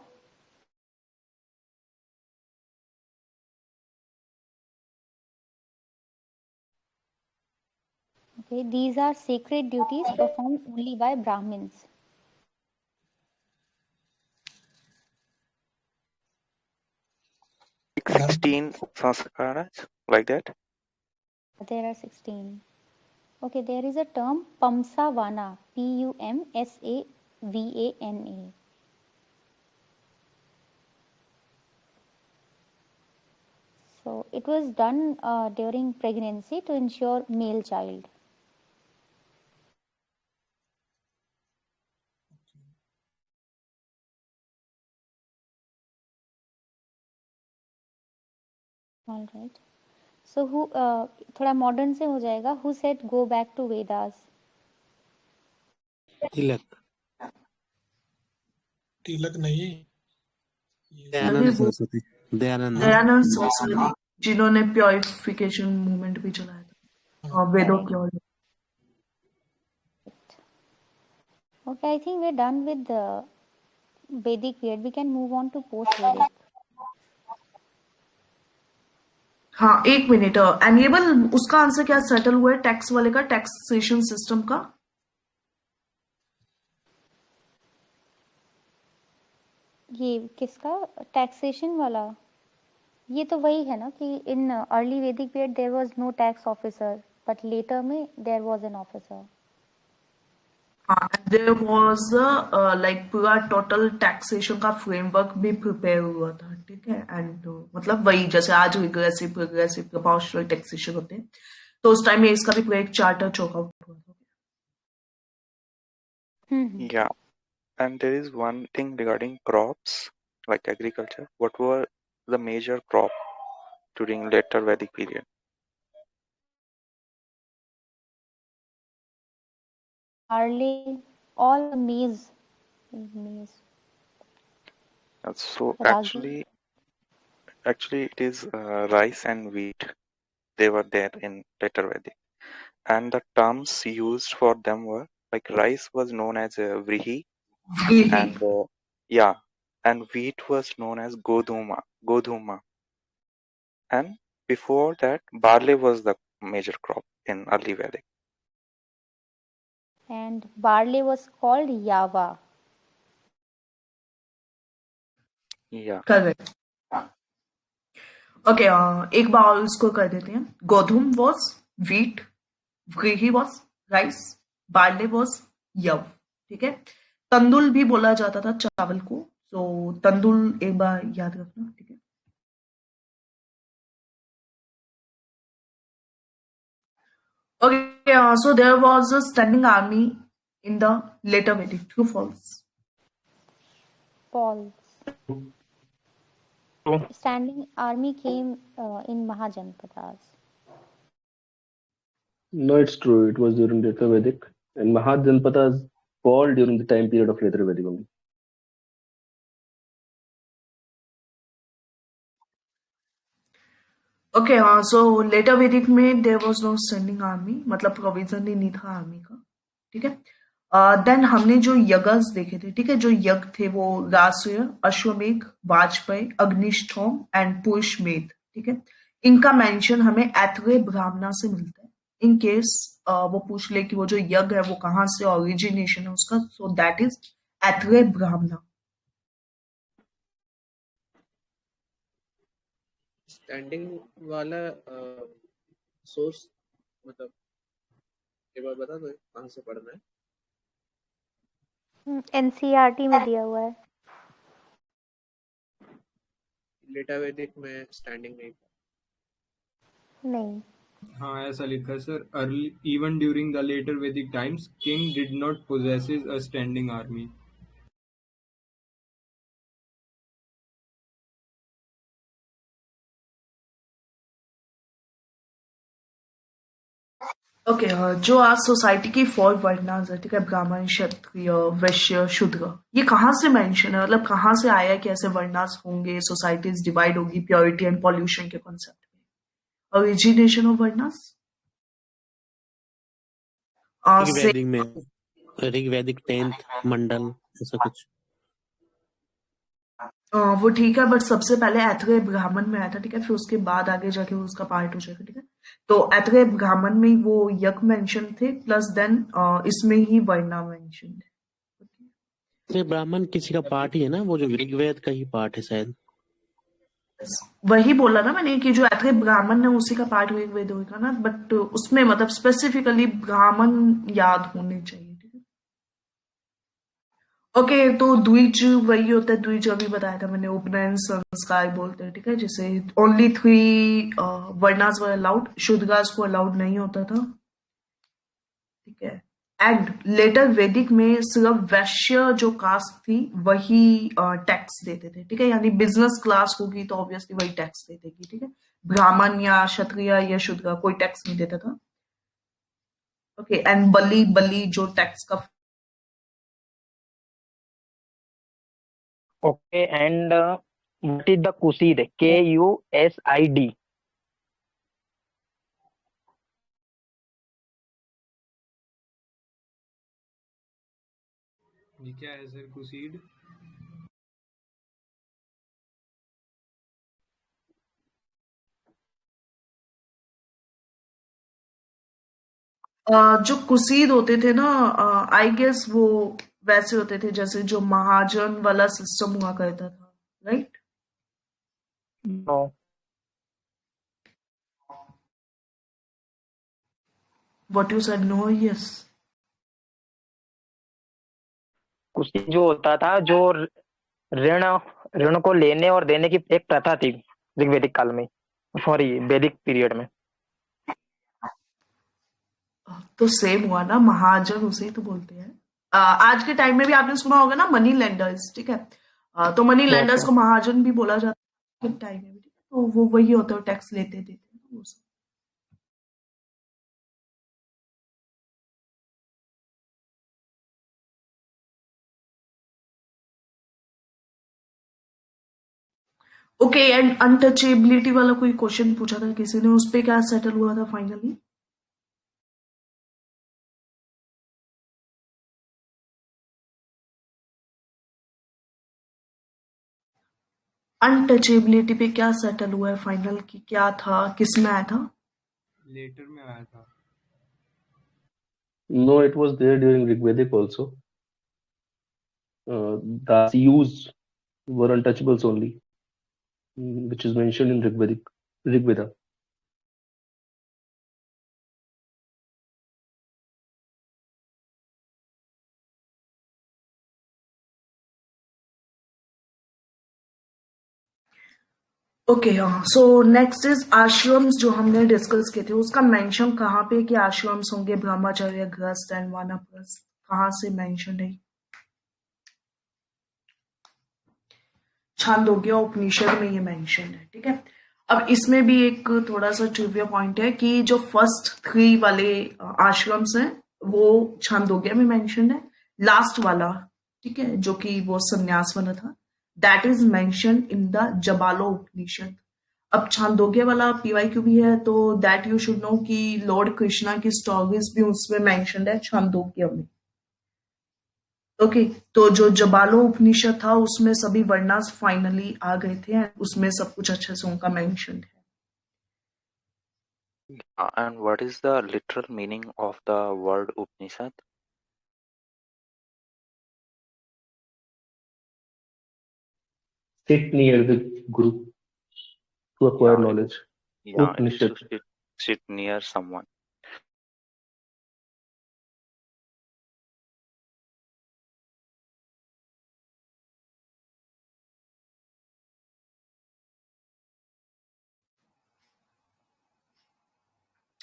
Okay, these are sacred duties performed only by Brahmins. Like 16 sanskaras, like that. There are 16. Okay, there is a term Pamsavana, Pumsavana. So it was done during pregnancy to ensure male child. All right. So who थोड़ा modern से हो जाएगा. Who said go back to Vedas? तिलक, तिलक नहीं, दयानंद अभी वो सरस्वती, दयानंद। दयानंद सरस्वती जिन्होंने purification movement भी चलाया था और वेदों की ओर। Okay, I think we're done with the Vedic period. We can move on to post-Vedic. हाँ, एक मिनट, एनिएबल उसका आंसर क्या सेटल हुआ है टैक्स वाले का, टैक्सेशन सिस्टम का? ये किसका टैक्सेशन वाला? ये तो वही है ना कि in early Vedic period there was no tax officer but later में देयर वाज एन ऑफिसर। हाँ, देयर वाज लाइक पूरा टोटल टैक्सेशन का फ्रेमवर्क भी प्रिपेयर हुआ था, ठीक है। एंड मतलब वही जैसे आज रिग्रेसिव प्रोग्रेसिव प्रोपोर्शनल टैक्सेशन होते हैं, तो उस टाइम में इसका भी पूरा एक चार्टर चौकआउट हुआ था। Yeah, and there is one thing regarding crops, like agriculture. What were the major crop during later Vedic period? barley, all maize. So Ragi. actually it is rice and wheat. They were there in later Vedic, and the terms used for them were like rice was known as vrihi, and yeah, and wheat was known as godhuma, and before that barley was the major crop in early Vedic. And barley was called yava. Yeah. Correct. Okay, एक बार और इसको कर देते हैं। गोधूम was wheat, व्रीही was rice, barley was यव, ठीक है। तंदुल भी बोला जाता था चावल को, तो तंदुल एक बार याद रखना, ठीक है। Okay, so there was a standing army in the later Vedic. True, false? False. Standing army came in Mahajanpadas. No, it's true. It was during later Vedic, and Mahajanpadas fall during the time period of later Vedic only. Okay, so later Vedic में there was no standing army, मतलब provision ही नहीं था army का, ठीक है। Then हमने जो यज्ञ देखे थे, ठीक है, जो यज्ञ थे वो रासुय, अश्वमेघ, वाजपेयी, अग्निष्ठोम एंड पुरुषमेध, ठीक है। इनका मेंशन हमें ऐतरेय ब्राह्मणा से मिलता है। इन केस वो पूछ ले कि वो जो यज्ञ है वो कहाँ से ओरिजिनेशन है उसका, सो दैट इज ऐतरेय ब्राह्मणा। स्टैंडिंग वाला सोर्स मतलब एक बार बता दो कहाँ से पढ़ना है। एनसीईआरटी में दिया हुआ है। लेटर वैदिक में स्टैंडिंग नहीं था। नहीं। हाँ ऐसा लिखा है sir, early even during the later Vedic times king did not possesses a standing army. Okay, जो आज सोसाइटी की 4 वर्णास है, ठीक है, ब्राह्मण, क्षत्रिय, वैश्य, शूद्र, ये कहाँ से मेंशन है? मतलब कहाँ से आया कि ऐसे वर्णास होंगे, सोसाइटीज डिवाइड होगी प्योरिटी एंड पॉल्यूशन के कॉन्सेप्ट में? ओरिजिनेशन ऑफ वर्णास से ऋग्वैदिक में, ऋग्वैदिक 10th मंडल ऐसा कुछ। वो ठीक है, बट सबसे पहले ऐतरेय ब्राह्मण में आया था, ठीक है, फिर उसके बाद आगे जाके वो उसका पार्ट हो जाएगा, ठीक है। तो ऐतरेय ब्राह्मण में ही वो यज्ञ मेंशन थे, प्लस देन इसमें ही वर्णा मेंशन है। ये ब्राह्मण किसी का पार्ट ही है ना, वो जो ऋग्वेद का ही पार्ट है शायद। वही बोला ना मैंने कि जो ऐतरेय ब्राह्मण है उसी का पार्ट ऋग्वेद होगा ना, बट उसमें मतलब स्पेसिफिकली ब्राह्मण याद होने चाहिए, ठीक है। ओके, तो द्विज वही होता है, द्विज अभी बताया था मैंने, उपनयन संस्कार बोलते हैं, ठीक है, जैसे only 3 varnas were allowed, Shudras को अलाउड नहीं होता था, ठीक है। एंड लेटर वैदिक में सिर्फ वैश्य जो कास्ट थी वही टैक्स देते थे, ठीक है, यानी बिजनेस क्लास होगी तो ऑब्वियसली वही टैक्स दे देगी, ठीक है। ब्राह्मण या क्षत्रिय या शूद्र कोई टैक्स नहीं देता था। ओके, एंड बलि बलि जो टैक्स का okay, and what is the कुसीद? KUSID। ये क्या है सर कुसीड? जो कुसीद होते थे ना, आई गेस वो वैसे होते थे जैसे जो महाजन वाला सिस्टम हुआ करता था, right? No, what you said, no? Yes. कुसीद जो होता था, जो ऋण ऋण को लेने और देने की एक प्रथा थी ऋग्वैदिक काल में, सॉरी वैदिक पीरियड में। तो सेम हुआ ना, महाजन उसे ही तो बोलते हैं। आज के टाइम में भी आपने सुना होगा ना मनी लेंडर्स, ठीक है। तो मनी लेंडर्स ओके, को महाजन भी बोला जाता है टाइम में भी, ठीक है? तो वो वही होता है, टैक्स लेते देते हैं वो सब। ओके, एंड अनटचेबिलिटी वाला कोई क्वेश्चन पूछा था किसी ने, उस पे क्या सेटल हुआ था फाइनली? अनटचेबिलिटी पे क्या सेटल हुआ है फाइनल, की क्या था, किस में आया था? लेटर में आया था। No, it was there during Rigvedic also. The CUs were untouchables only, which is mentioned in Rigveda. Okay, हाँ, सो नेक्स्ट इज आश्रम्स, जो हमने डिस्कस किए थे उसका मेंशन कहाँ पे कि आश्रम्स होंगे, ब्रह्मचर्य, गृहस्थ एंड वानप्रस्थ, कहाँ से मेंशन है? छांदोग्य उपनिषद में ये मेंशन है, ठीक है। अब इसमें भी एक थोड़ा सा ट्रिविया पॉइंट है कि जो फर्स्ट 3 वाले आश्रम्स हैं वो छांदोग्य में मेंशन है, लास्ट वाला, ठीक है, जो कि वो संन्यास वाला था, that is mention in the Jabala Upanishad. अब छांदोग्य वाला पीवाईक्यू भी है, तो दैट यू शुड नो कि लॉर्ड कृष्णा की स्टोरीज भी उसमें मेंशन है छांदोग्य में। ओके, तो जो जबालो उपनिषद था उसमें सभी वर्णास फाइनली आ गए थे, उसमें सब कुछ अच्छे से उनका मेंशन है। And what is the literal meaning of the word Upanishad? Sit near the Guru to acquire Yeah, knowledge. yeah, it is Upanishad. to sit near someone.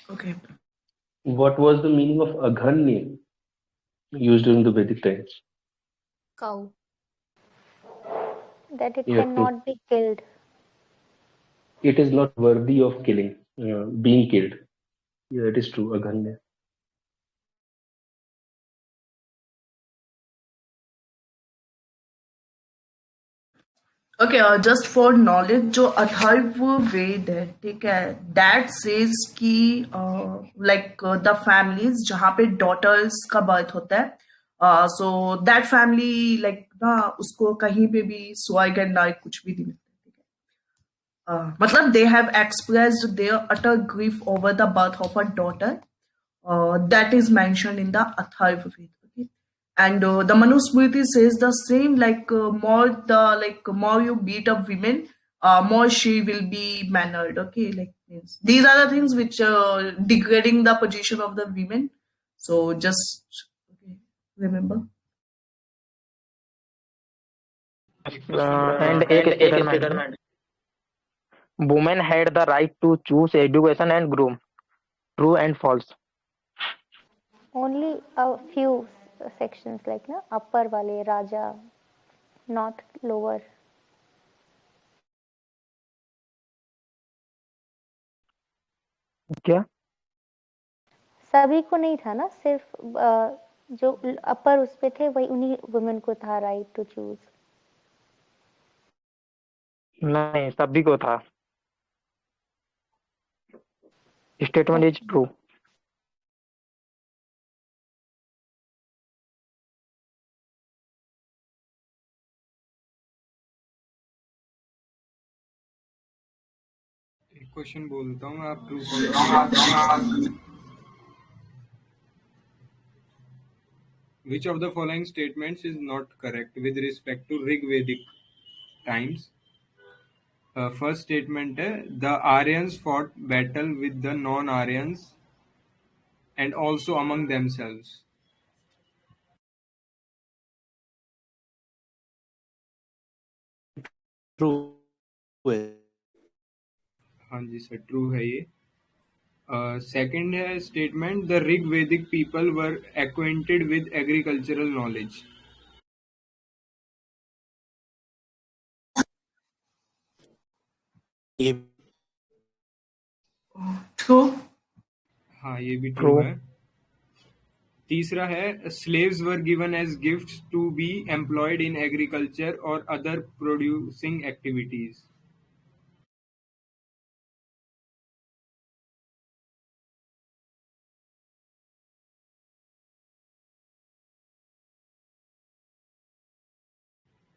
Okay. What was the meaning of Aghanni used during the Vedic times? Cow. That it Yeah, true. cannot be killed. It is not worthy of killing, being killed. Yeah, it is true. Aghanni. Okay, just for knowledge, जो अथर्व वेद है, ठीक है, that says कि like the families जहाँ पे daughters का birth होता है, so that family like ना उसको कहीं पे भी स्वर्ग एंड नरक कुछ भी नहीं मिलता, ठीक है, मतलब they have expressed their utter grief over the birth of a daughter, that is mentioned in the Atharva Veda. Okay? And the Manusmriti says the same, like more you beat up women, more she will be mannered. Okay, like means these are the things which degrading the position of the women. So just okay, remember. And एक statement, women had the right to choose education and groom, true and false. Only a few sections like ना upper वाले राजा, not lower. क्या? सभी को नहीं था ना, सिर्फ जो अपर उस पे थे वही उन्हीं वुमेन को था राइट टू चूज. नहीं, सभी को था. Statement is true. एक क्वेश्चन बोलता हूँ, आप true false. Which of the following statements is not correct with respect to Rig Vedic times? First statement है, the Aryans fought battle with the non-Aryans and also among themselves. True है. हाँ जी sir, true है ये. Second है statement, the Rig वैदिक people were acquainted with agricultural knowledge. ये True. हाँ, ये भी ट्रू है. तीसरा है, slaves were given as gifts to be employed in agriculture or other producing activities.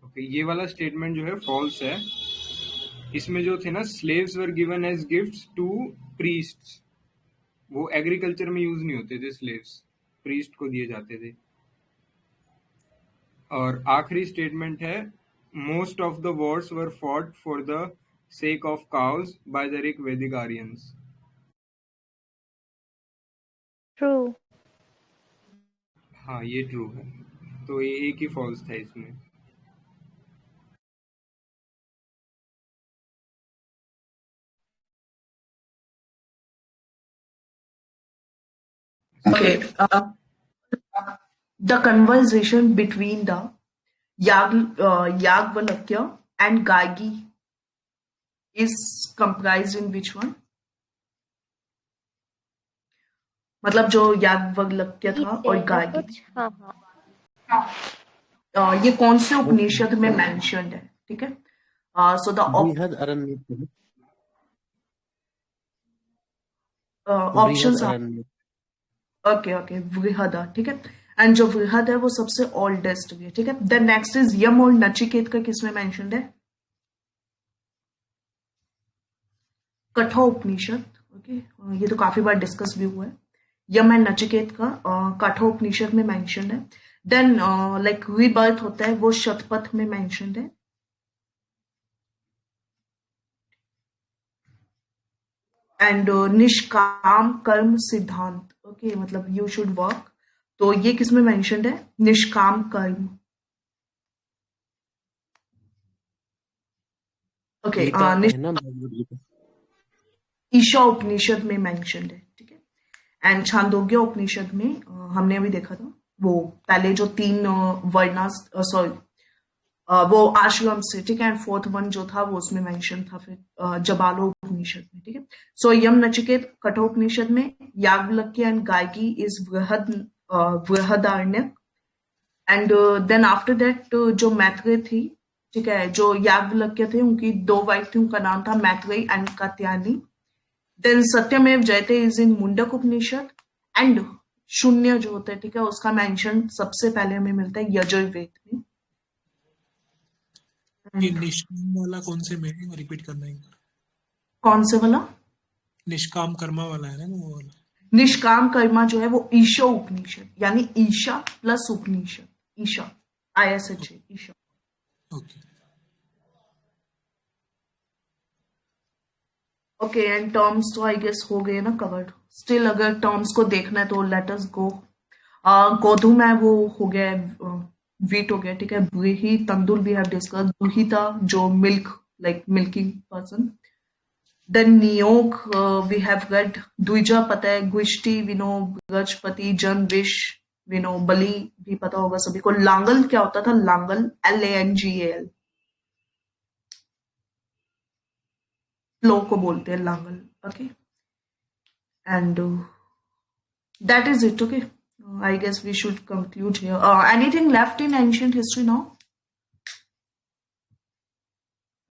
Okay, ये वाला स्टेटमेंट जो है फॉल्स है. इसमें जो थे ना, slaves were given as gifts to priests, वो एग्रीकल्चर में यूज नहीं होते थे स्लेव्स, प्रीस्ट को दिए जाते थे. और आखिरी स्टेटमेंट है, most of the Wars were fought for the sake of cows by the Rig वैदिक आर्यंस. ट्रू. हाँ, ये ट्रू है. तो ये एक ही फॉल्स था इसमें. Okay. The conversation between the Yagvalakya and Gargi is comprised in which one? मतलब जो याज्ञवल्क्य था और गार्गी, कुछ. हाँ. ये कौन से उपनिषद में मेंशन्ड है, ठीक है. सो द बृहद अरण्यक. ऑप्शंस बृहद आर अरण्यक. ओके वृहद, ठीक है. एंड जो वृहद है वो सबसे ओल्डेस्ट भी है, ठीक है. देन नेक्स्ट इज यम और नचिकेत का किसमें मेंशन्ड है? कठोपनिषद. ओके, ये तो काफी बार डिस्कस भी हुआ है. यम एंड नचिकेत का कठोपनिषद में मेंशन्ड है. देन लाइक रीबर्थ होता है वो शतपथ में मेंशन्ड है. एंड निष्काम कर्म सिद्धांत, ओके, मतलब यू शुड वर्क, तो ये किसमें मेंशन्ड है? निष्काम कर्म. ओके, गीता है ना, भगवद गीता. ईशा उपनिषद में मेंशन्ड है, ठीक है. एंड छांदोग्य उपनिषद में हमने अभी देखा था वो पहले जो 3 वर्णास सॉरी वो आश्रम से, ठीक है, एंड 4th वन जो था वो उसमें मेंशन था फिर जबालो उपनिषद में, ठीक है। सो यम नचिकेत कठोपनिषद में Yajnavalkya and Gargi is Brihadaranyaka, and then after that जो मैत्रेय थी, ठीक है, जो याज्ञवल्क्य थे उनकी 2 वाइफ थी, उनका नाम था मैत्रेय एंड कात्यायनी। देन सत्यमेव जयते is in Mundaka Upanishad, and शून्य जो होता है, ठीक है, उसका मेंशन सबसे पहले हमें मिलता है यजुर्वेद में। ये निष्काम वाला कौन से में रिपीट करना है? कौन से वाला? निष्काम कर्मा वाला है ना वो वाला। निष्काम कर्मा जो है वो ईशा उपनिषद, यानी Isha plus Upanishad, Isha ISH Isha. Okay okay, and terms तो आई गेस हो गए ना कवर्ड। स्टिल अगर टर्म्स को देखना है तो लेट अस गो। गोधूम है वो हो गया, वीट हो गया, ठीक है। ब्रीही तंदुल भी हैव डिस्कस। दुहिता जो milk, like milking person. Then नियोग वी हैव रेड। द्विजा पता है, गुष्टी वी नो, बृहस्पति, जन, विश वी नो, बलि भी पता होगा सभी को। लांगल क्या होता था? लांगल LANGAL, फ्लो को बोलते हैं लांगल, okay. And that is it, okay. I guess we should conclude here. Anything left in ancient history now?